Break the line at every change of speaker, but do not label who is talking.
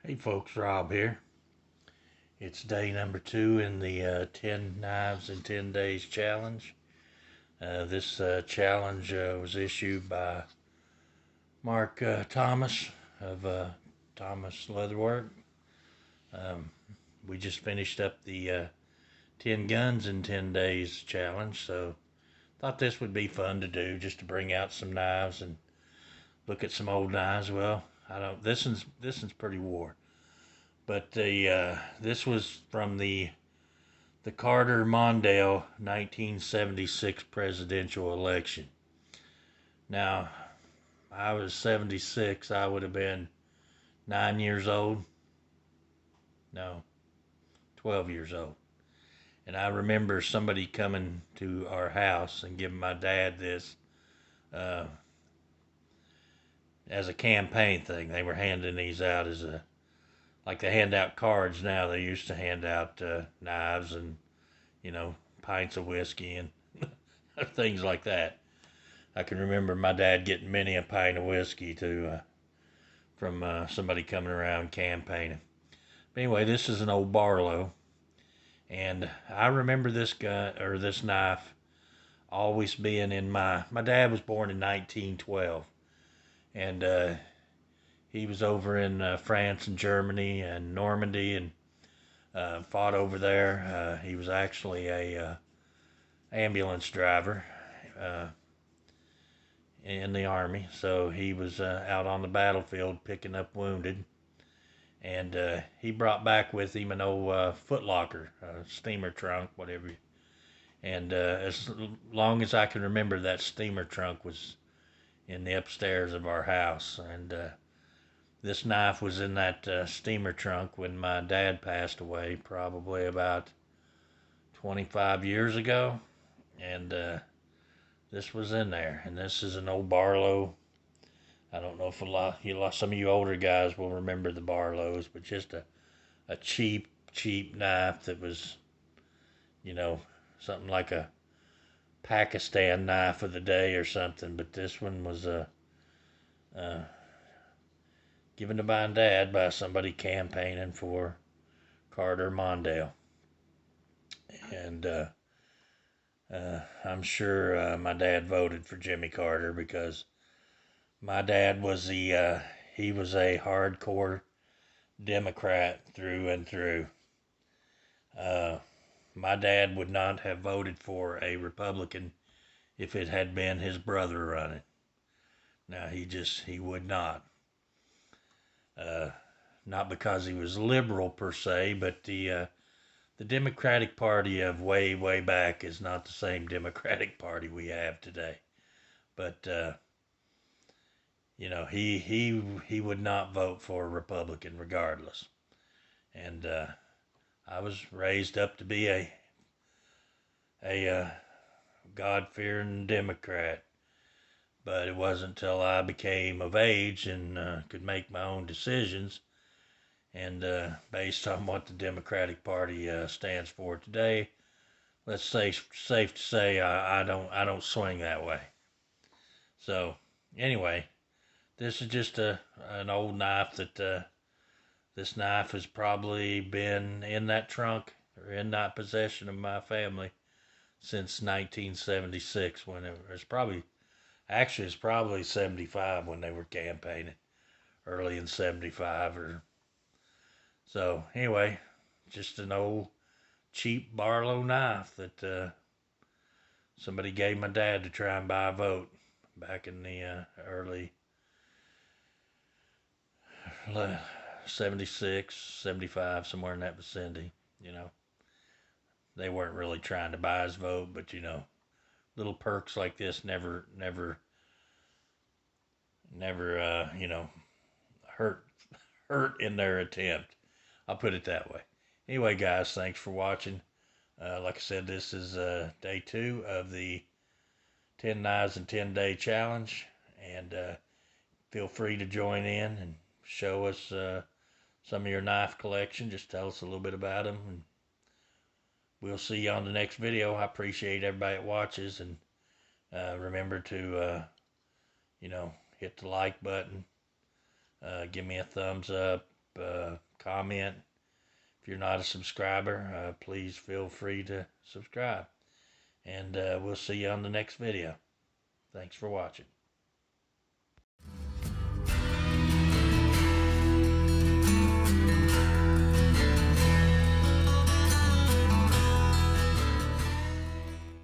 Hey folks, Rob here. It's day number 2 in the 10 Knives in 10 Days challenge. This challenge was issued by Marc Thomas of Thomas Leatherwork. Um, we just finished up the 10 Guns in 10 Days challenge, so thought this would be fun to do, just to bring out some knives and look at some old knives. Well, I don't. This one's pretty wore, but this was from the Carter Mondale 1976 presidential election. Now, I was 76. I would have been 9 years old. No, 12 years old. And I remember somebody coming to our house and giving my dad this uh, as a campaign thing. They were handing these out as like they hand out cards now. They used to hand out knives and, you know, pints of whiskey and things like that. I can remember my dad getting many a pint of whiskey from somebody coming around campaigning. But anyway, this is an old Barlow, and I remember this gun or this knife always being in my dad was born in 1912, and he was over in France and Germany and Normandy and fought over there. He was actually a ambulance driver. Uh, in the army, so he was out on the battlefield picking up wounded, and he brought back with him an old footlocker, steamer trunk, whatever. And as long as I can remember, that steamer trunk was in the upstairs of our house, and this knife was in that steamer trunk when my dad passed away, probably about 25 years ago, and this was in there. And this is an old Barlow. I don't know if some of you older guys will remember the Barlows, but just a cheap knife that was, you know, something like a Pakistan knife of the day or something. But this one was uh, given to my dad by somebody campaigning for Carter Mondale. And I'm sure my dad voted for Jimmy Carter because my dad was he was a hardcore Democrat through and through. Uh, my dad would not have voted for a Republican if it had been his brother running. Now he would not. Uh, Not because he was liberal per se, but the Democratic Party of way back is not the same Democratic Party we have today. But you know, he would not vote for a Republican regardless. And I was raised up to be a God-fearing Democrat, but it wasn't until I became of age and could make my own decisions, and based on what the Democratic Party stands for today, let's say safe to say I don't swing that way. So anyway, this is just an old knife that this knife has probably been in that trunk or in that possession of my family since 1976, when it was probably, actually it's probably 75 when they were campaigning, early in 75 or so. Anyway, just an old cheap Barlow knife that somebody gave my dad to try and buy a vote back in the early 76, 75, somewhere in that vicinity. You know, they weren't really trying to buy his vote, but you know, little perks like this never you know, hurt in their attempt. I'll put it that way. Anyway, guys, thanks for watching. Like I said, this is day 2 of the 10 Knives in 10 Day challenge, and feel free to join in and show us some of your knife collection. Just tell us a little bit about them, and we'll see you on the next video. I appreciate everybody that watches, and remember to you know, hit the like button, give me a thumbs up, comment. If you're not a subscriber, please feel free to subscribe. And we'll see you on the next video. Thanks for watching.